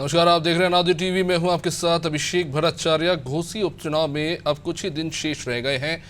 नमस्कार, आप देख रहे हैं नादी टीवी में हूं आपके साथ अभिषेक भट्टाचार्य। घोसी उपचुनाव में अब कुछ ही दिन शेष रह गए हैं।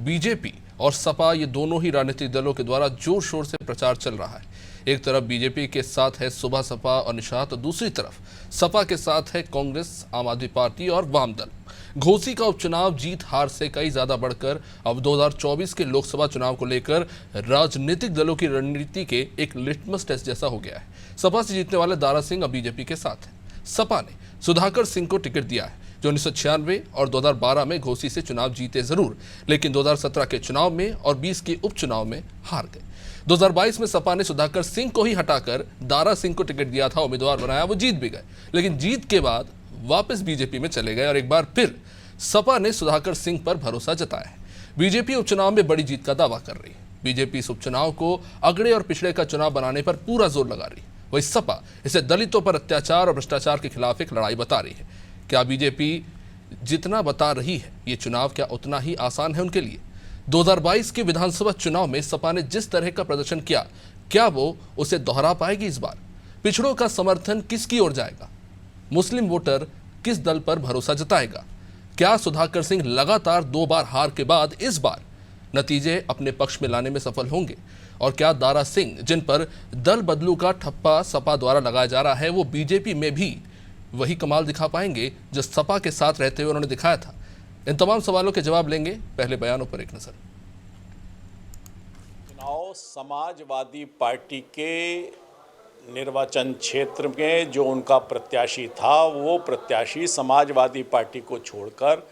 बीजेपी और सपा ये दोनों ही राजनीतिक दलों के द्वारा जोर शोर से प्रचार चल रहा है। एक तरफ बीजेपी के साथ है सुबह सपा और निषाद, तो दूसरी तरफ सपा के साथ है कांग्रेस, आम आदमी पार्टी और वाम दल। घोसी का उपचुनाव जीत हार से कई ज्यादा बढ़कर अब 2024 के लोकसभा चुनाव को लेकर राजनीतिक दलों की रणनीति के एक लिटमस टेस्ट जैसा हो गया है। सपा से जीतने वाले दारा सिंह अब बीजेपी के साथ है। सपा ने सुधाकर सिंह को टिकट दिया है, जो 1996 और 2012 में घोसी से चुनाव जीते जरूर, लेकिन 2017 के चुनाव में और 20 के उपचुनाव में हार गए। 2022 में सपा ने सुधाकर सिंह को ही हटाकर दारा सिंह को टिकट दिया था, उम्मीदवार बनाया, वो जीत भी गए, लेकिन जीत के बाद वापस बीजेपी में चले गए और एक बार फिर सपा ने सुधाकर सिंह पर भरोसा जताया है। बीजेपी उपचुनाव में बड़ी जीत का दावा कर रही है। बीजेपी इस उपचुनाव को अगड़े और पिछड़े का चुनाव बनाने पर पूरा जोर लगा रही है। वही सपा इसे दलितों पर अत्याचार और भ्रष्टाचार के खिलाफ एक लड़ाई बता रही है। क्या बीजेपी जितना बता रही है ये चुनाव क्या उतना ही आसान है उनके लिए? 2022 के विधानसभा चुनाव में सपा ने जिस तरह का प्रदर्शन किया, क्या वो उसे दोहरा पाएगी इस बार? पिछड़ों का समर्थन किसकी ओर जाएगा? मुस्लिम वोटर किस दल पर भरोसा जताएगा? क्या सुधाकर सिंह लगातार 2 बार हार के बाद इस बार नतीजे अपने पक्ष में लाने में सफल होंगे? और क्या दारा सिंह, जिन पर दल बदलू का ठप्पा सपा द्वारा लगाया जा रहा है, वो बीजेपी में भी वही कमाल दिखा पाएंगे जो सपा के साथ रहते हुए उन्होंने दिखाया था? इन तमाम सवालों के जवाब लेंगे, पहले बयानों पर एक नजर। चुनाव समाजवादी पार्टी के निर्वाचन क्षेत्र में जो उनका प्रत्याशी था, वो प्रत्याशी समाजवादी पार्टी को छोड़कर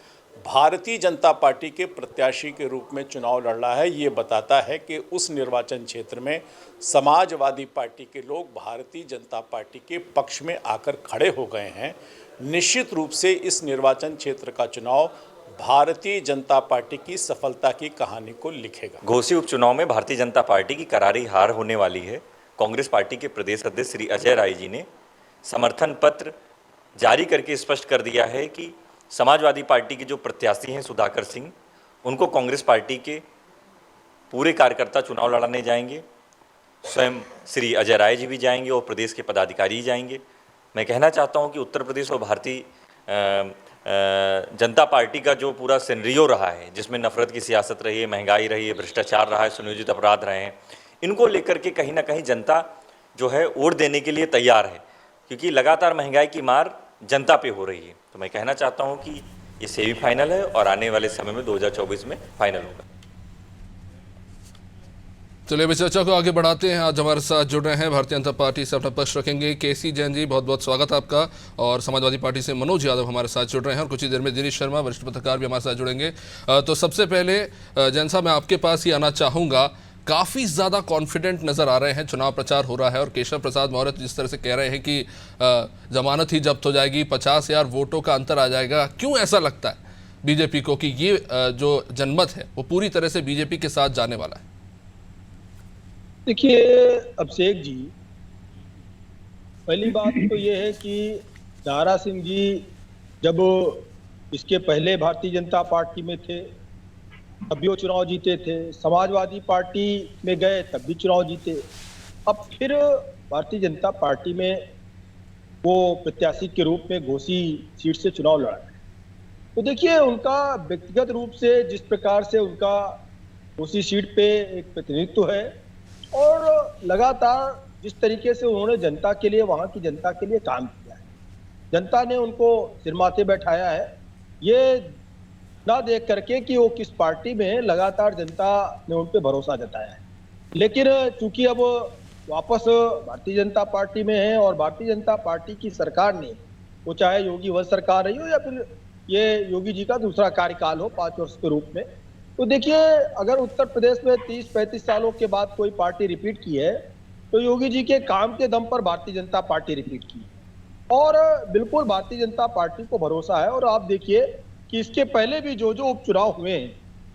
भारतीय जनता पार्टी के प्रत्याशी के रूप में चुनाव लड़ रहा है। ये बताता है कि उस निर्वाचन क्षेत्र में समाजवादी पार्टी के लोग भारतीय जनता पार्टी के पक्ष में आकर खड़े हो गए हैं। निश्चित रूप से इस निर्वाचन क्षेत्र का चुनाव भारतीय जनता पार्टी की सफलता की कहानी को लिखेगा। घोसी उपचुनाव में भारतीय जनता पार्टी की करारी हार होने वाली है। कांग्रेस पार्टी के प्रदेश अध्यक्ष श्री अजय राय जी ने समर्थन पत्र जारी करके स्पष्ट कर दिया है कि समाजवादी पार्टी के जो प्रत्याशी हैं सुधाकर सिंह, उनको कांग्रेस पार्टी के पूरे कार्यकर्ता चुनाव लड़ाने जाएंगे। स्वयं श्री अजय राय जी भी जाएंगे और प्रदेश के पदाधिकारी जाएंगे। मैं कहना चाहता हूं कि उत्तर प्रदेश और भारतीय जनता पार्टी का जो पूरा सिनेरियो रहा है, जिसमें नफरत की सियासत रही है, महंगाई रही है, भ्रष्टाचार रहा है, सुनियोजित अपराध रहे हैं, इनको लेकर के कहीं ना कहीं जनता जो है वोट देने के लिए तैयार है, क्योंकि लगातार महंगाई की मार जनता पे हो रही है। तो मैं कहना चाहता हूं कि ये सेमीफाइनल है और आने वाले समय में 2024 में फाइनल होगा। चलिए अभी चर्चा को आगे बढ़ाते हैं। आज हमारे साथ जुड़ रहे हैं भारतीय जनता पार्टी से अपना पक्ष रखेंगे केसी जैन जी, बहुत बहुत स्वागत है आपका। और समाजवादी पार्टी से मनोज यादव हमारे साथ जुड़ रहे हैं और कुछ ही देर में दिनेश शर्मा, वरिष्ठ पत्रकार, भी हमारे साथ जुड़ेंगे। तो सबसे पहले जैन साहब, मैं आपके पास ही आना चाहूँगा। काफ़ी ज़्यादा कॉन्फिडेंट नज़र आ रहे हैं, चुनाव प्रचार हो रहा है और केशव प्रसाद मौर्य जिस तरह से कह रहे हैं कि जमानत ही जब्त हो जाएगी, 50,000 वोटों का अंतर आ जाएगा। क्यों ऐसा लगता है बीजेपी को कि ये जो जनमत है वो पूरी तरह से बीजेपी के साथ जाने वाला है? देखिए अभिषेक जी, पहली बात तो ये है कि दारा सिंह जी जब इसके पहले भारतीय जनता पार्टी में थे तब भी वो चुनाव जीते थे, समाजवादी पार्टी में गए तब भी चुनाव जीते, अब फिर भारतीय जनता पार्टी में वो प्रत्याशी के रूप में घोसी सीट से चुनाव लड़ा है। तो देखिए उनका व्यक्तिगत रूप से जिस प्रकार से उनका घोसी सीट पे एक प्रतिनिधित्व है और लगातार जिस तरीके से उन्होंने जनता के लिए, वहाँ की जनता के लिए काम किया है, जनता ने उनको सिर माथे बैठाया है, ये ना देख करके कि वो किस पार्टी में है, लगातार जनता ने उन पर भरोसा जताया है। लेकिन चूंकि अब वापस भारतीय जनता पार्टी में है और भारतीय जनता पार्टी की सरकार ने, वो चाहे योगी वंश सरकार रही हो या फिर ये योगी जी का दूसरा कार्यकाल हो 5 वर्ष के रूप में, तो देखिए अगर उत्तर प्रदेश में 30-35 सालों के बाद कोई पार्टी रिपीट की है तो योगी जी के काम के दम पर भारतीय जनता पार्टी रिपीट की और बिल्कुल भारतीय जनता पार्टी को भरोसा है। और आप देखिए कि इसके पहले भी जो जो उपचुनाव हुए हैं,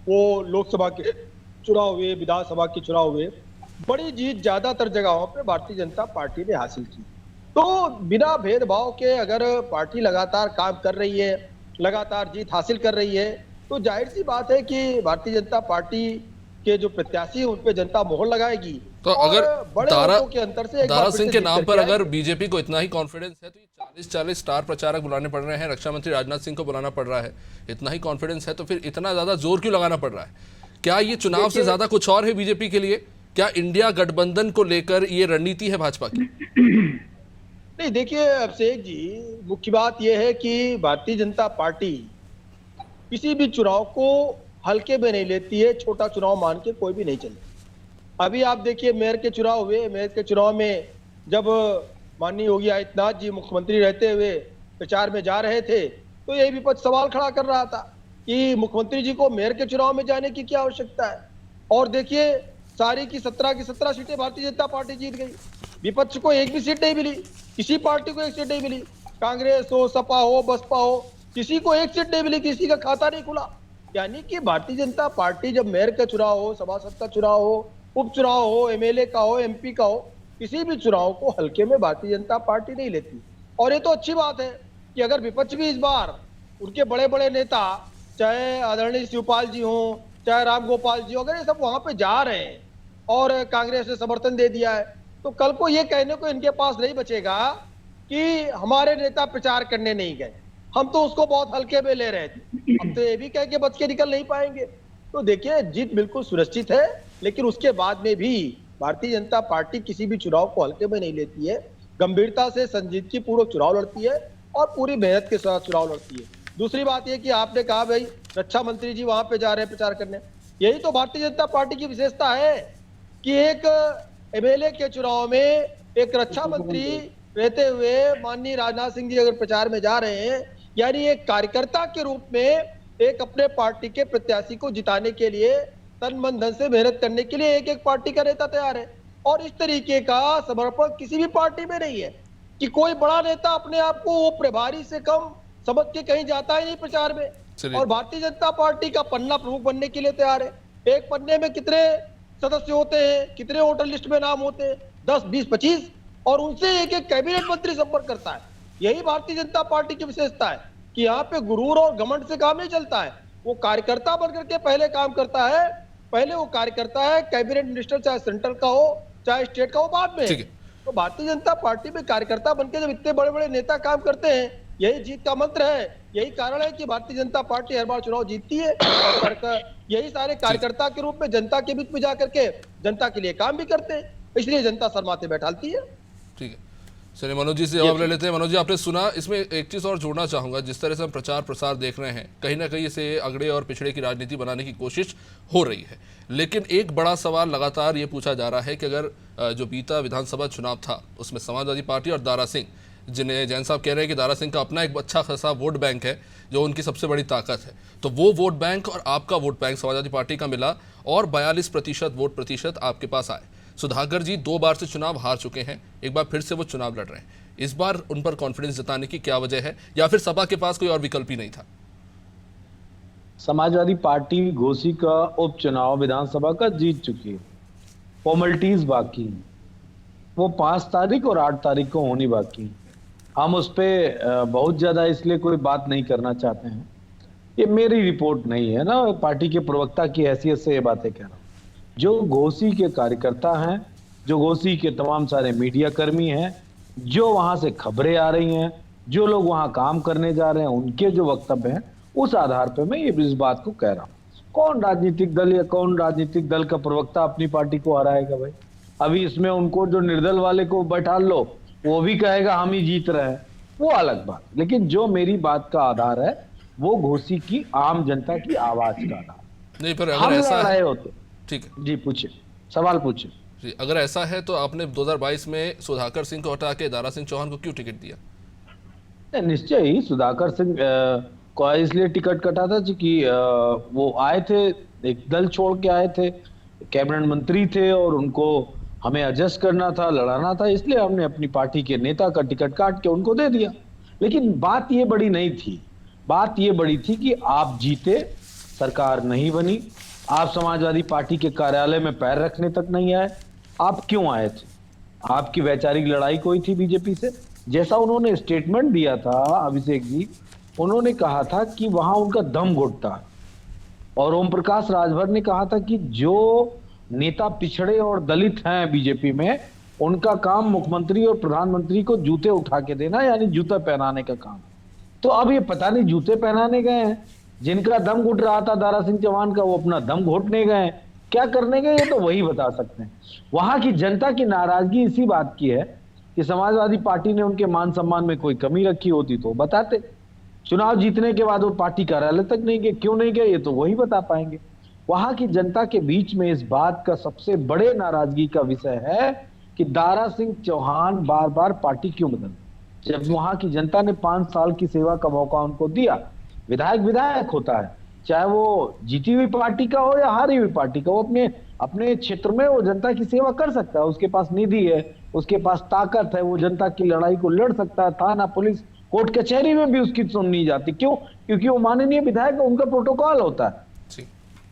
वो लोकसभा के चुनाव हुए, विधानसभा के चुनाव हुए, बड़ी जीत ज्यादातर जगहों पे भारतीय जनता पार्टी ने हासिल की। तो बिना भेदभाव के अगर पार्टी लगातार काम कर रही है, लगातार जीत हासिल कर रही है, तो जाहिर सी बात है कि भारतीय जनता पार्टी उसके जो प्रत्याशी हैं उन पे जनता मोहर लगाएगी। तो और अगर बड़े वोटों के अंतर से एक बार दारा फिर सिंह से के नाम जीत पर करके अगर आएगी। बीजेपी को इतना ही कॉन्फिडेंस है तो ये 40 स्टार प्रचारक बुलाने पड़ रहे हैं, रक्षा मंत्री राजनाथ सिंह को बुलाना पड़ रहा है, इतना ही कॉन्फिडेंस है तो फिर इतना ज्यादा जोर क्यों लगाना पड़ रहा है? क्या ये चुनाव से ज्यादा कुछ और है बीजेपी के लिए? क्या इंडिया गठबंधन को लेकर ये रणनीति है भाजपा की? नहीं, देखिए अभिषेक जी, मुख्य बात यह है कि भारतीय जनता पार्टी किसी भी चुनाव को हल्के में नहीं लेती है, छोटा चुनाव मान के कोई भी नहीं चले। अभी आप देखिए मेयर के चुनाव हुए, मेयर के चुनाव में जब माननीय योगी आदित्यनाथ जी मुख्यमंत्री रहते हुए प्रचार में जा रहे थे तो यही विपक्ष सवाल खड़ा कर रहा था कि मुख्यमंत्री जी को मेयर के चुनाव में जाने की क्या आवश्यकता है। और देखिए सारी की 17 सीटें भारतीय जनता पार्टी जीत गई, विपक्ष को एक भी सीट नहीं मिली, किसी पार्टी को एक सीट नहीं मिली, कांग्रेस हो, सपा हो, बसपा हो, किसी को एक सीट नहीं मिली, किसी का खाता नहीं खुला। यानी कि भारतीय जनता पार्टी जब मेयर का चुनाव हो, सभासद का चुनाव हो, उपचुनाव हो, एमएलए का हो, एमपी का हो, किसी भी चुनाव को हल्के में भारतीय जनता पार्टी नहीं लेती। और ये तो अच्छी बात है कि अगर विपक्ष भी इस बार उनके बड़े बड़े नेता, चाहे आदरणीय शिवपाल जी हों, चाहे राम गोपाल जी, अगर ये सब वहां पे जा रहे हैं और कांग्रेस ने समर्थन दे दिया है तो कल को ये कहने को इनके पास नहीं बचेगा कि हमारे नेता प्रचार करने नहीं गए, हम तो उसको बहुत हल्के में ले रहे थे। हम तो ये भी कह के बच के निकल नहीं पाएंगे। तो देखिए जीत बिल्कुल सुनिश्चित है, लेकिन उसके बाद में भी भारतीय जनता पार्टी किसी भी चुनाव को हल्के में नहीं लेती है, गंभीरता से संजीदगी पूर्वक चुनाव लड़ती है और पूरी मेहनत के साथ चुनाव लड़ती है। दूसरी बात यह कि आपने कहा भाई रक्षा मंत्री जी वहां पे जा रहे हैं प्रचार करने, यही तो भारतीय जनता पार्टी की विशेषता है कि एक एमएलए के चुनाव में एक रक्षा मंत्री रहते हुए माननीय राजनाथ सिंह जी अगर प्रचार में जा रहे हैं, यानी एक कार्यकर्ता के रूप में एक अपने पार्टी के प्रत्याशी को जिताने के लिए तन मन धन से मेहनत करने के लिए एक एक पार्टी का नेता तैयार है। और इस तरीके का समर्पण किसी भी पार्टी में नहीं है कि कोई बड़ा नेता अपने आप को वो प्रभारी से कम समझ के कहीं जाता ही नहीं प्रचार में। और भारतीय जनता पार्टी का पन्ना प्रमुख बनने के लिए तैयार है। एक पन्ने में कितने सदस्य होते हैं, कितने वोटर लिस्ट में नाम होते हैं, 10, 20, 25, और उनसे एक एक कैबिनेट मंत्री संपर्क करता है। यही भारतीय जनता पार्टी की विशेषता है कि यहाँ पे गुरूर और घमंड से काम नहीं चलता है, वो कार्यकर्ता बनकर के पहले काम करता है। पहले वो कार्यकर्ता है, कैबिनेट मिनिस्टर चाहे सेंट्रल का हो चाहे स्टेट का हो बाद में। तो भारतीय जनता पार्टी में कार्यकर्ता बनकर जब इतने बड़े बड़े नेता काम करते हैं, यही जीत का मंत्र है। यही कारण है कि भारतीय जनता पार्टी हर बार चुनाव जीतती है और यही सारे कार्यकर्ता के रूप में जनता के बीच में जाकर के जनता के लिए काम भी करते हैं, इसलिए जनता सर माथे बैठाती है। ठीक है, चलिए मनोज जी से जवाब ले लेते हैं। मनोज जी, आपने सुना, इसमें एक चीज़ और जोड़ना चाहूँगा। जिस तरह से हम प्रचार प्रसार देख रहे हैं, कहीं ना कहीं इसे अगड़े और पिछड़े की राजनीति बनाने की कोशिश हो रही है, लेकिन एक बड़ा सवाल लगातार ये पूछा जा रहा है कि अगर जो बीता विधानसभा चुनाव था उसमें समाजवादी पार्टी और दारा सिंह, जिन्हें जैन साहब कह रहे हैं कि दारा सिंह का अपना एक अच्छा खासा वोट बैंक है जो उनकी सबसे बड़ी ताकत है, तो वो वोट बैंक और आपका वोट बैंक समाजवादी पार्टी का मिला और 42% वोट प्रतिशत आपके पास आए। सुधाकर जी 2 बार से चुनाव हार चुके हैं, एक बार फिर से वो चुनाव लड़ रहे हैं। इस बार उन पर कॉन्फिडेंस जताने की क्या वजह है, या फिर सपा के पास कोई और विकल्प ही नहीं था? समाजवादी पार्टी घोसी का उपचुनाव विधानसभा का जीत चुकी है, फॉर्मेलिटीज बाकी हैं, वो 5 तारीख और 8 तारीख को होनी बाकी है। हम उस पर बहुत ज्यादा इसलिए कोई बात नहीं करना चाहते हैं, ये मेरी रिपोर्ट नहीं है ना, पार्टी के प्रवक्ता की हैसियत से ये बातें कह रहा हूँ। जो घोसी के कार्यकर्ता हैं, जो घोसी के तमाम सारे मीडिया कर्मी हैं, जो वहां से खबरें आ रही हैं, जो लोग वहां काम करने जा रहे हैं, उनके जो वक्तव्य हैं, उस आधार पर मैं ये इस बात को कह रहा हूँ। कौन राजनीतिक दल या कौन राजनीतिक दल का प्रवक्ता अपनी पार्टी को हराएगा भाई? अभी इसमें उनको जो निर्दल वाले को बैठा लो, वो भी कहेगा हम ही जीत रहे हैं, वो अलग बात। लेकिन जो मेरी बात का आधार है वो घोसी की आम जनता की आवाज का आधार। नहीं, पर अगर ऐसा है होते, ठीक है जी, पूछिए, सवाल पूछिए जी। अगर ऐसा है तो आपने 2022 में सुधाकर सिंह को हटा के दारा सिंह चौहान को क्यों टिकट दिया? निश्चय ही सुधाकर सिंह को इसलिए टिकट कटा था कि वो आए थे, एक दल छोड़ के आए थे, कैबिनेट मंत्री थे और उनको हमें एडजस्ट करना था, लड़ाना था, इसलिए हमने अपनी पार्टी के नेता का टिकट काट के उनको दे दिया। लेकिन बात ये बड़ी नहीं थी, बात ये बड़ी थी कि आप जीते, सरकार नहीं बनी, आप समाजवादी पार्टी के कार्यालय में पैर रखने तक नहीं आए। आप क्यों आए थे? आपकी वैचारिक लड़ाई कोई थी बीजेपी से? जैसा उन्होंने स्टेटमेंट दिया था अभिषेक जी, उन्होंने कहा था कि वहां उनका दम घुटता है, और ओम प्रकाश राजभर ने कहा था कि जो नेता पिछड़े और दलित हैं बीजेपी में, उनका काम मुख्यमंत्री और प्रधानमंत्री को जूते उठा के देना, यानी जूता पहनाने का काम। तो अब ये पता नहीं जूते पहनाने गए हैं, जिनका दम घुट रहा था दारा सिंह चौहान का, वो अपना दम घोटने गए, क्या करने गए ये तो वही बता सकते हैं। वहां की जनता की नाराजगी इसी बात की है कि समाजवादी पार्टी ने उनके मान सम्मान में कोई कमी रखी होती तो बताते। चुनाव जीतने के बाद वो पार्टी कार्यालय तक नहीं गए, क्यों नहीं गए ये तो वही बता पाएंगे। वहां की जनता के बीच में इस बात का सबसे बड़े नाराजगी का विषय है कि दारा सिंह चौहान बार बार पार्टी क्यों बदले, जब वहां की जनता ने 5 साल की सेवा का मौका उनको दिया। विधायक होता है, चाहे वो जीती हुई पार्टी का हो या हारी हुई पार्टी का, वो अपने क्षेत्र में वो जनता की सेवा कर सकता है, उसके पास निधि है, उसके पास ताकत है, वो जनता की लड़ाई को लड़ सकता है। थाना, पुलिस, कोर्ट कचहरी में भी उसकी सुननी जाती। क्यों? क्योंकि वो माननीय विधायक, उनका प्रोटोकॉल होता है।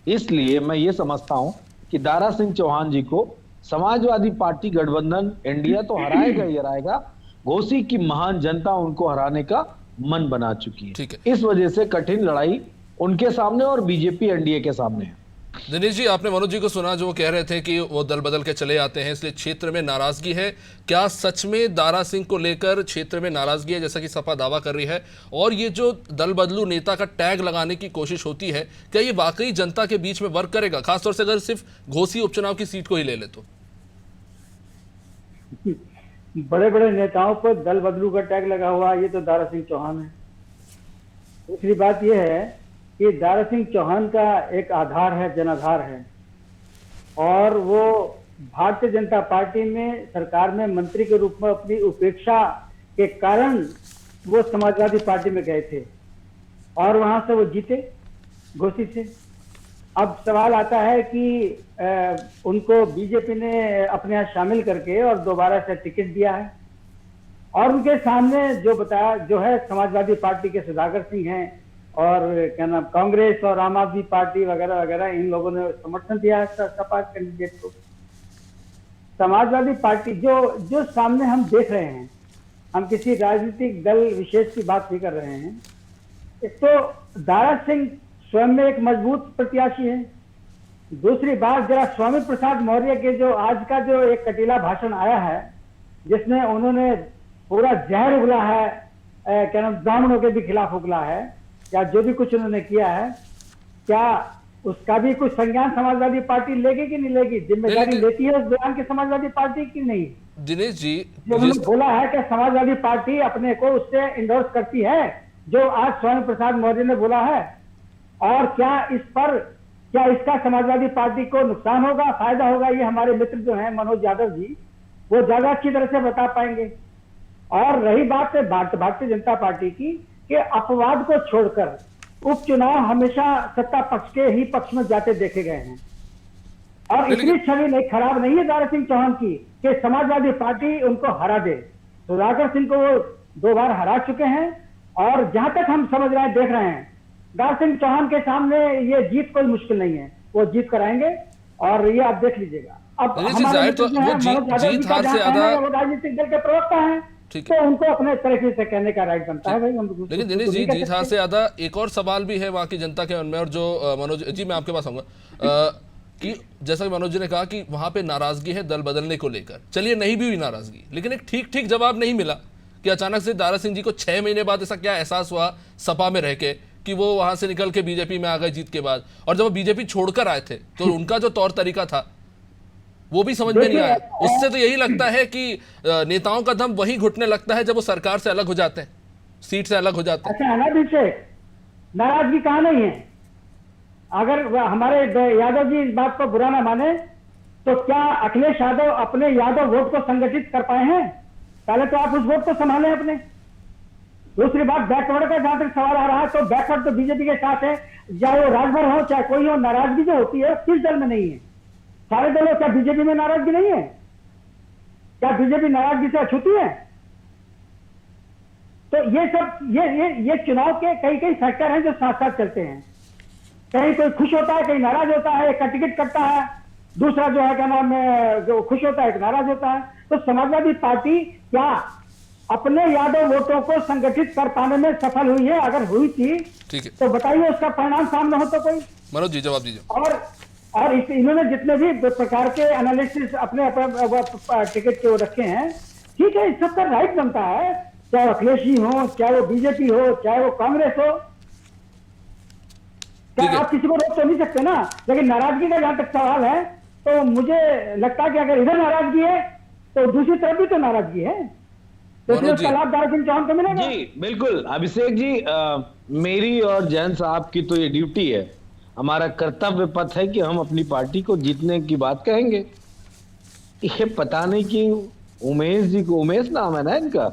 इसलिए मैं ये समझता हूं कि दारा सिंह चौहान जी को समाजवादी पार्टी गठबंधन इंडिया तो हराएगा ही हराएगा, घोसी की महान जनता उनको हराने का मन बना चुकी है। इस वजह से कठिन लड़ाई उनके सामने और बीजेपी एनडीए के सामने है। दिनेश जी, आपने मनोज जी को सुना जो वो कह रहे थे कि वो दल बदल के चले आते हैं इसलिए क्षेत्र में नाराजगी है। क्या सच में दारा सिंह को लेकर क्षेत्र में नाराजगी है, जैसा कि सपा दावा कर रही है? और ये जो दल बदलू नेता का टैग लगाने की कोशिश होती है, क्या ये वाकई जनता के बीच में वर्क करेगा, खासतौर से अगर सिर्फ घोसी उपचुनाव की सीट को ही ले ले तो? बड़े बड़े नेताओं पर दल बदलू का टैग लगा हुआ, ये तो दारा सिंह चौहान है। दूसरी बात यह है कि दारा सिंह चौहान का एक आधार है, जनाधार है, और वो भारतीय जनता पार्टी में सरकार में मंत्री के रूप में अपनी उपेक्षा के कारण वो समाजवादी पार्टी में गए थे और वहां से वो जीते घोषित से। अब सवाल आता है कि उनको बीजेपी ने अपने यहाँ शामिल करके और दोबारा से टिकट दिया है, और उनके सामने जो बताया जो है समाजवादी पार्टी के सुधाकर सिंह हैं और क्या नाम कांग्रेस और आम आदमी पार्टी वगैरह वगैरह, इन लोगों ने समर्थन दिया है सपा कैंडिडेट को। समाजवादी पार्टी जो सामने हम देख रहे हैं, हम किसी राजनीतिक दल विशेष की बात नहीं कर रहे हैं। एक तो दारा सिंह स्वयं में एक मजबूत प्रत्याशी है। दूसरी बात, जरा स्वामी प्रसाद मौर्य के जो आज का जो एक कटीला भाषण आया है, जिसमें उन्होंने पूरा जहर उगला है, क्या नाम ब्राह्मणों के भी खिलाफ उगला है, या जो भी कुछ उन्होंने किया है, क्या उसका भी कुछ संज्ञान समाजवादी पार्टी लेगी कि नहीं लेगी? जिम्मेदारी लेती है उस बयान की समाजवादी पार्टी की नहीं? दिनेश जी, उन्होंने बोला है कि समाजवादी पार्टी अपने को उससे इंडोर्स करती है, जो आज स्वामी प्रसाद मौर्य ने बोला है। और क्या इसका समाजवादी पार्टी को नुकसान होगा, फायदा होगा, ये हमारे मित्र जो हैं मनोज यादव जी, वो ज्यादा अच्छी तरह से बता पाएंगे। और रही बात भारतीय जनता पार्टी की, कि अपवाद को छोड़कर उपचुनाव हमेशा सत्ता पक्ष के ही पक्ष में जाते देखे गए हैं, और इतनी छवि नहीं खराब नहीं है दारा सिंह चौहान की कि समाजवादी पार्टी उनको हरा दे। सुधाकर सिंह को वो 2 बार हरा चुके हैं, और जहां तक हम समझ रहे हैं, देख रहे हैं, दारा सिंह चौहान के सामने ये जीत कोई मुश्किल नहीं है, वो जीत कराएंगे, और ये आप देख लीजिएगा। अब हमारे तो वो जीत हार से ज्यादा वो राजनीतिक दल के प्रवक्ता हैं, तो उनको अपने तरीके से कहने का राइट बनता है भाई। लेकिन दिनेश जी, जीत हार से ज्यादा एक और सवाल भी है वहां की जनता के मन में, और जो मनोज जी मैं आपके पास आऊंगा कि जैसा कि मनोज जी ने कहा कि वहां पे नाराजगी है दल बदलने को लेकर। चलिए नहीं भी हुई नाराजगी, लेकिन एक ठीक जवाब नहीं मिला कि अचानक से दारा सिंह जी को 6 महीने बाद ऐसा क्या एहसास हुआ सपा में रह के कि वो वहां से निकल के बीजेपी में आ गए जीत के बाद, और जब वो बीजेपी छोड़कर आए थे तो उनका जो तौर तरीका था वो भी समझ में नहीं आया। उससे तो यही लगता है कि नेताओं का दम वही घुटने लगता है जब वो सरकार से अलग हो जाते हैं, सीट से अलग हो जाते हैं। अच्छा अनाभिषेक, नाराजगी कहाँ नहीं है? अगर हमारे यादव जी इस बात को बुरा ना माने, तो क्या अखिलेश यादव अपने यादव वोट को संगठित कर पाए हैं? पहले तो आप उस वोट को संभालें अपने। दूसरी बात, बैकवर्ड का जहां तक सवाल आ रहा है, तो बैकवर्ड तो बीजेपी के साथ है, चाहे वो राजभर हो चाहे कोई हो। नाराजगी जो होती है किस दल में नहीं है? सारे दलों, क्या बीजेपी में नाराजगी नहीं है? क्या बीजेपी नाराजगी से अछूती है? तो ये सब ये चुनाव के कई फैक्टर हैं जो साथ साथ चलते हैं। कहीं कोई खुश होता है, कहीं नाराज होता है, एक का टिकट कटता है, दूसरा जो है क्या नाम जो खुश होता है एक नाराज होता है। तो समाजवादी पार्टी क्या अपने यादव वोटों को संगठित कर पाने में सफल हुई है? अगर हुई थी तो बताइए उसका परिणाम सामने हो तो कोई मनोज जी जवाब दीजिए। और इन्होंने जितने भी प्रकार के एनालिसिस अपने टिकट के वो रखे हैं, ठीक है, सबका राइट बनता है, चाहे अखिलेश जी हो, चाहे वो बीजेपी हो, चाहे वो कांग्रेस हो, क्या आप किसी को रोक तो नहीं सकते ना। लेकिन नाराजगी का जहां तक सवाल है, तो मुझे लगता है कि अगर इधर नाराजगी है तो दूसरी तरफ भी तो नाराजगी है, तो इसलिए उसका लाभ दारा सिंह चौहान को मिलेगा। जी बिल्कुल अभिषेक जी, मेरी और जैन साहब की तो ये ड्यूटी है, हमारा कर्तव्य पथ है कि हम अपनी पार्टी को जीतने की बात कहेंगे। ये पता नहीं कि उमेश जी को, उमेश नाम है ना इनका,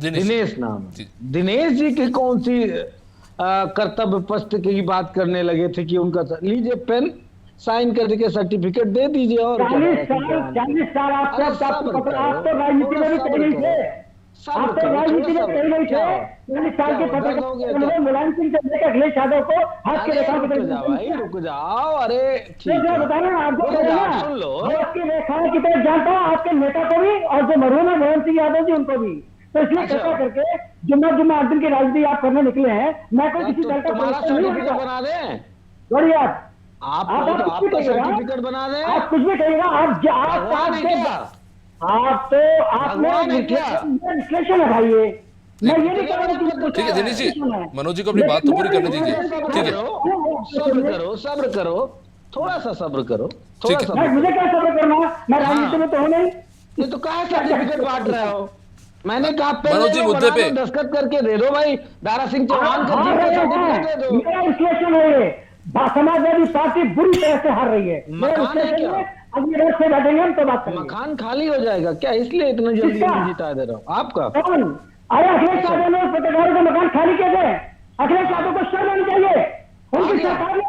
दिनेश नाम है, दिनेश जी की कौन सी कर्तव्य पथ की बात करने लगे थे कि उनका लीजिए पेन साइन करके सर्टिफिकेट दे दीजिए। और 40 साल आप तो राजनीति में भी कहीं नहीं थे, आप तो राजनीति में कहीं नहीं थे। 40 साल के पत्रकार मुलायम सिंह से लेकर अखिलेश यादव को हाथ के रेखा रुक जाओ, अरे बता रहे हैं आपको, सुन लो, आपकी रेखाएं की तरफ जानता हूँ, आपके नेता को भी और जो मरहूम है मुलायम सिंह यादव जी उनको भी। तो इसलिए कृपा करके जुम्मा 8 दिन की राजनीति आप करने निकले हैं, मैं कोई किसी दल का सर्टिफिकेट बना दें, बढ़िया आपका सर्टिफिकेट बना दें, आप कुछ भी कहिएगा, आपने विश्लेषण है भाई, ये मैं ये नहीं कह रहा हूं। ठीक है दिनेश जी, मनोज जी को अपनी बात तो पूरी करने दीजिए। ठीक है, सब्र करो, थोड़ा सा सब्र करो, ठीक है। मुझे क्या सब्र करना, मैं राजनीति में तो हूं नहीं। ये तो कहा सर्टिफिकेट बांट रहे हो, मैंने कहा मनोज जी मुद्दे पे दस्तखत करके दे दो भाई, दारा सिंह चौहान का सर्टिफिकेट दे दो। मेरा विश्लेषण है ये, समाजवादी पार्टी बुरी तरह से हार रही है। मकान है क्या? अगली रोज से बैठेंगे हम तो बात करेंगे। मकान खाली हो जाएगा क्या, इसलिए इतना जल्दी नहीं जिता दे रहा हूँ आपका? कौन? अरे अखिलेश यादव ने पत्रकारों का मकान खाली किया गया, अखिलेश यादव को शर्म आनी चाहिए, उनकी सरकार ने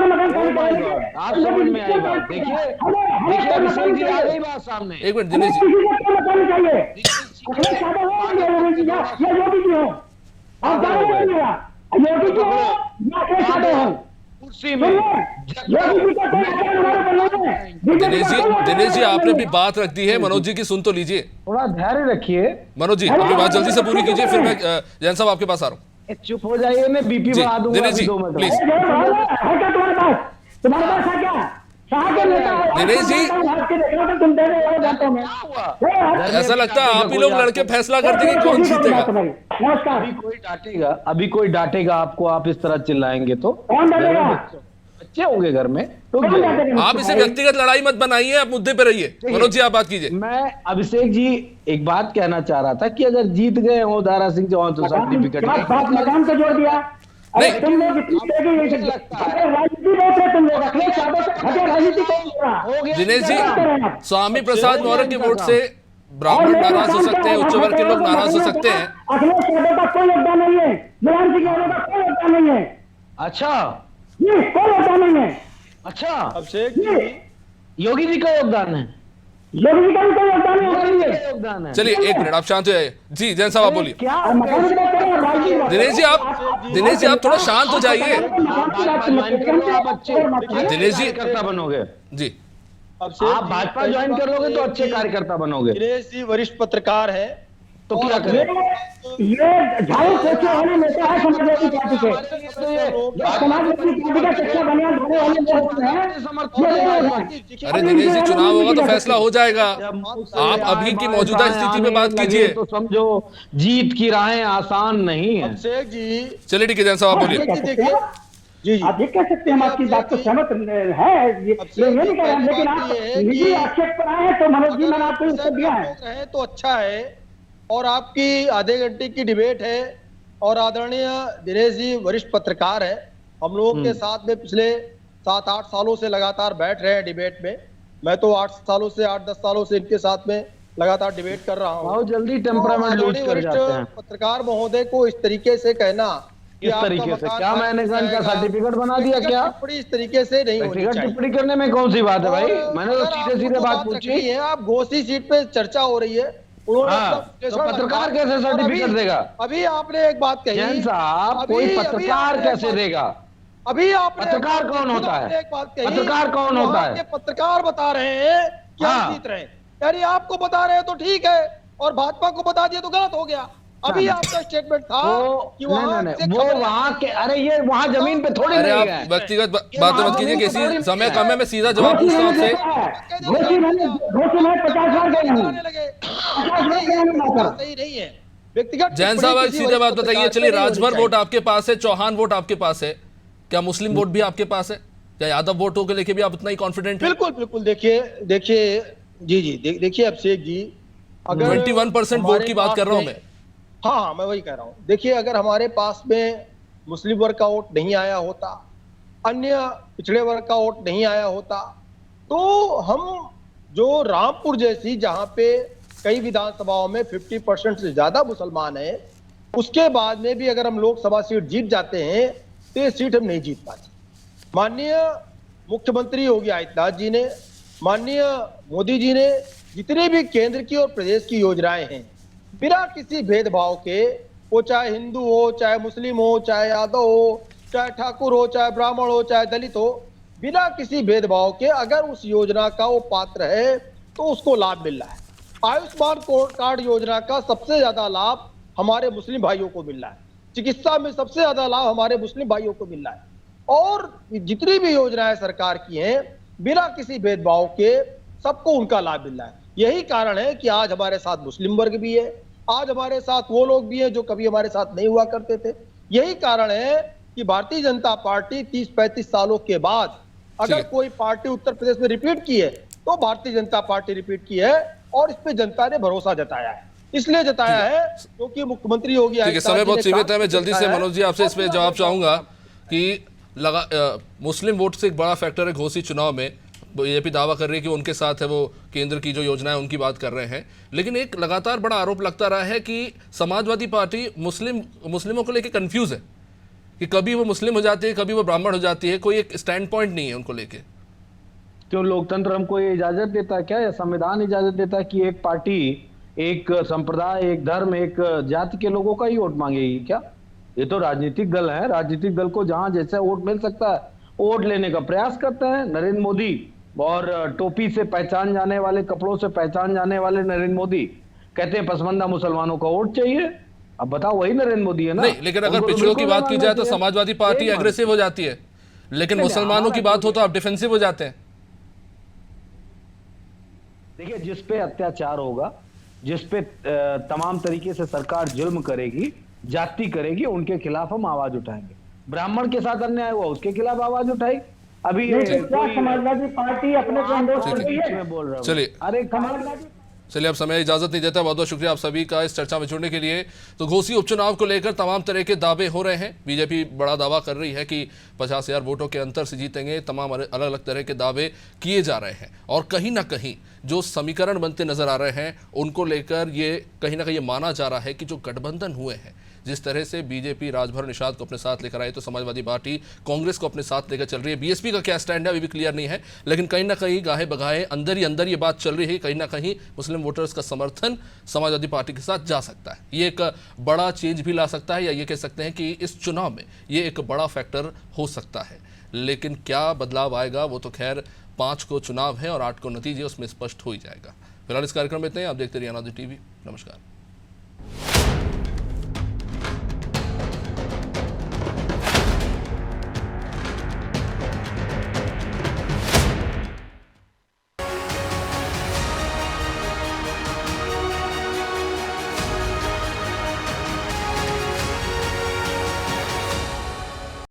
मकान खाली किया। आप समझ में आई बात, देखिए अभिषेक जी आ गई बात सामने। एक मिनट दिनेश जी, मकान चाहिए, अखिलेश यादव हो या योगी जी हो, आप जानते हैं मेरा, योगी जी हो या अखिलेश यादव हो, कुर्सी में दिनेश जी आपने अपनी बात रख दी है, मनोज जी की सुन तो लीजिए। थोड़ा धैर्य रखिए मनोज जी अपनी बात जल्दी से पूरी कीजिए, फिर मैं जैन साहब आपके पास आ रहा हूँ। चुप हो जाइए, मैं बीपी बढ़ा दूंगा दिनेश जी प्लीज। तुम्हारे पास है क्या? दिनेश जी ऐसा लगता है आप ही लोग लड़के फैसला कर देंगे कौन जीतेगा। अभी कोई डांटेगा आपको, आप इस तरह चिल्लाएंगे तो बच्चे होंगे घर में, आप इसे व्यक्तिगत लड़ाई मत बनाइए, आप मुद्दे पे रहिए। मनोज जी आप बात कीजिए। मैं अभिषेक जी एक बात कहना चाह रहा था कि अगर जीत गए हो दारा सिंह चौहान तो सर्टिफिकेट मकान को जोड़ दिया। नहीं तुम लोग दिनेश जी, स्वामी प्रसाद मौर्य के वोट से ब्राह्मण नाराज हो सकते हैं, उच्च वर्ग के लोग नाराज हो सकते हैं। अखिलेश यादव का कोई योगदान नहीं है, मुलायम सिंह यादव का कोई योगदान नहीं है। अच्छा जी कोई योगदान नहीं है। अच्छा अभिषेक जी, योगी जी का योगदान है, योगी जी का भी कोई योगदान है। चलिए एक मिनट आप शांत हो जाइए। जी जैन साहब आप बोलिए। दिनेश जी आप थोड़ा शांत हो जाइए। दिनेश जी कार्यकर्ता बनोगे जी, आप भाजपा ज्वाइन कर लोगे तो अच्छे कार्यकर्ता बनोगे। दिनेश जी वरिष्ठ पत्रकार है, तो क्या करें? ये झाड़ू पोछे वाले नेता है समाजवादी पार्टी के, समाजवादी पार्टी का चक्का बनियान धोने वाले लोग हैं। अरे दिनेश जी चुनाव होगा तो फैसला हो जाएगा, आप अभी की मौजूदा स्थिति में बात कीजिए। तो समझो जीत की राहें आसान नहीं है। अभिषेक जी चलिए ठीक है जैन साहब आप बोलिए। देखिए जी आप ये कह सकते हैं, हम आपकी बात को सहमत है, ये नहीं कह रहे हैं, लेकिन आप निजी आक्षेप पर आए तो मनोज जी मैंने आपको उत्तर दिया है तो अच्छा है, और आपकी आधे घंटे की डिबेट है, और आदरणीय दिनेश जी वरिष्ठ पत्रकार है, हम लोगों के साथ में पिछले 7-8 सालों से लगातार बैठ रहे हैं डिबेट में। मैं तो 8-10 सालों से इनके साथ में लगातार डिबेट कर रहा हूँ। बहुत जल्दी टेम्परामेंट लूज कर जाते हैं। पत्रकार महोदय को इस तरीके से कहना, इस तरीके से क्या मैंने इनका सर्टिफिकेट बना दिया क्या? टिप्पणी इस तरीके से नहीं होनी चाहिए। टिप्पणी करने में कौन सी बात है भाई, मैंने तो सीधे सीधे बात पूछी है। आप घोसी सीट पे चर्चा हो रही है, तो पत्रकार कैसे सर्टिफिकेट देगा? अभी आपने एक बात कही जैन साहब, कोई पत्रकार कैसे देगा? अभी आप पत्रकार कौन होता है? पत्रकार कौन होता है? पत्रकार बता रहे हैं क्या जीत रहे हैं, यानी आपको बता रहे हैं तो ठीक है, और भाजपा को बता दिया तो गलत हो गया। अभी आपका स्टेटमेंट था कि वहाँ से वो खबरें- वहाँ के, अरे ये वहाँ जमीन पे थोड़ी अरे नहीं आप गए। व्यक्तिगत बातें मत कीजिए, किसी समय कम है, मैं सीधा जवाब पूछता हूँ आपसे। घोषी मैंने 50 बार गया हूँ। आने लगे। 50 बार गया हूँ वहाँ पर। सही नहीं है व्यक्तिगत जैन साहब आप सीधे बात बताइए, चलिए राजभर वोट आपके पास है, चौहान वोट आपके पास है, क्या मुस्लिम वोट भी आपके पास है? क्या यादव वोटों को लेके भी आप उतना ही कॉन्फिडेंट हैं? बिल्कुल बिल्कुल देखिए जी देखिए अभिषेक जी, अगर 21% वोट हमारे की बात पास कर रहा हूं में- मैं। हाँ मैं वही कह रहा हूँ। देखिए अगर हमारे पास में मुस्लिम वर्ग का वोट नहीं आया होता, अन्य पिछड़े वर्ग का वोट नहीं आया होता, तो हम जो रामपुर जैसी जहाँ पे कई विधानसभाओं में 50% से ज्यादा मुसलमान हैं, उसके बाद में भी अगर हम लोकसभा सीट जीत जाते हैं तो ये सीट हम नहीं जीत पाते। माननीय मुख्यमंत्री योगी आदित्यनाथ जी ने, माननीय मोदी जी ने जितने भी केंद्र की और प्रदेश की योजनाएं हैं, बिना किसी भेदभाव के, वो चाहे हिंदू हो, चाहे मुस्लिम हो, चाहे यादव हो, चाहे ठाकुर हो, चाहे ब्राह्मण हो, चाहे दलित हो, बिना किसी भेदभाव के अगर उस योजना का वो पात्र है तो उसको लाभ मिल रहा है। आयुष्मान कार्ड योजना का सबसे ज्यादा लाभ हमारे मुस्लिम भाइयों को मिल रहा है, चिकित्सा में सबसे ज्यादा लाभ हमारे मुस्लिम भाइयों को मिल रहा है, और जितनी भी योजनाएं सरकार की हैं बिना किसी भेदभाव के सबको उनका लाभ मिल रहा है। यही कारण है कि आज हमारे साथ मुस्लिम वर्ग भी है, आज हमारे साथ वो लोग भी हैं जो कभी हमारे साथ नहीं हुआ करते थे। यही कारण है कि भारतीय जनता पार्टी 30-35 सालों के बाद अगर ठीक है। कोई पार्टी उत्तर प्रदेश में रिपीट की है तो भारतीय जनता पार्टी रिपीट की है, और इस पे जनता ने भरोसा जताया है। इसलिए जताया है क्योंकि मुख्यमंत्री योगी ठीक है, आदित्यनाथ समय जी बहुत ने सीमित है, काम मैं जल्दी से दिखाया है। मनोज जी आपसे इस पे और जवाब पूरा चाहूंगा कि मुस्लिम वोट से एक बड़ा फैक्टर है घोसी चुनाव में। बीजेपी दावा कर रही है कि उनके साथ है, वो केंद्र की जो योजना है उनकी बात कर रहे हैं, लेकिन एक लगातार बड़ा आरोप लगता रहा है कि समाजवादी पार्टी मुस्लिमों को लेकर कंफ्यूज है, कि कभी वो मुस्लिम हो जाती है, कभी वो ब्राह्मण हो जाती है, कोई एक स्टैंड पॉइंट नहीं है उनको लेके। क्यों लोकतंत्र हमको ये इजाजत देता है क्या, या संविधान इजाजत देता है कि एक पार्टी, एक संप्रदाय, एक धर्म, एक जाति के लोगों का ही वोट मांगेगी क्या? ये तो राजनीतिक दल है, राजनीतिक दल को जहां जैसा वोट मिल सकता है वोट लेने का प्रयास करते हैं। नरेंद्र मोदी और टोपी से पहचान जाने वाले, कपड़ों से पहचान जाने वाले नरेंद्र मोदी कहते हैं पसमानदा मुसलमानों का वोट चाहिए। अब बताओ, वही नरेंद्र मोदी है ना? नहीं, लेकिन अगर उनको तो पिछड़ों की बिल्कुल बात की मानना जाए तो चाहिए। समाजवादी पार्टी एक एग्रेसिव हो जाती है, लेकिन नहीं, मुसलमानों की हमारा बात हो तो आप डिफेंसिव हो जाते हैं। देखिए, जिस पे अत्याचार होगा, जिस पे तमाम तरीके से सरकार जुल्म करेगी, जाति करेगी, उनके खिलाफ हम आवाज उठाएंगे। ब्राह्मण के साथ अन्याय हुआ, उसके खिलाफ आवाज उठाई। अभी नहीं तो क्या समाजवादी पार्टी अपने को एंडोर्स कर रही है? मैं बोल रहा हूँ, चलिए। अरे समाजवादी चलिए, अब समय इजाजत नहीं देता, बहुत बहुत शुक्रिया आप सभी का इस चर्चा में जुड़ने के लिए। तो घोसी उपचुनाव को लेकर तमाम तरह के दावे हो रहे हैं। बीजेपी बड़ा दावा कर रही है कि 50,000 वोटों के अंतर से जीतेंगे, तमाम अलग अलग तरह के दावे किए जा रहे हैं, और कहीं ना कहीं जो समीकरण बनते नजर आ रहे हैं उनको लेकर ये कहीं ना कहीं माना जा रहा है कि जो गठबंधन हुए हैं, जिस तरह से बीजेपी राजभर निषाद को अपने साथ लेकर आई, तो समाजवादी पार्टी कांग्रेस को अपने साथ लेकर चल रही है। बीएसपी का क्या स्टैंड है अभी भी क्लियर नहीं है, लेकिन कहीं ना कहीं गाहे बगाहे अंदर ही अंदर ये बात चल रही है, कहीं ना कहीं मुस्लिम वोटर्स का समर्थन समाजवादी पार्टी के साथ जा सकता है। ये एक बड़ा चेंज भी ला सकता है, या ये कह सकते हैं कि इस चुनाव में ये एक बड़ा फैक्टर हो सकता है। लेकिन क्या बदलाव आएगा वो तो खैर 5 को चुनाव है और 8 को नतीजे, उसमें स्पष्ट हो ही जाएगा। फिलहाल इस कार्यक्रम में इतने ही। आप देखते रहिए अनादि टीवी। नमस्कार।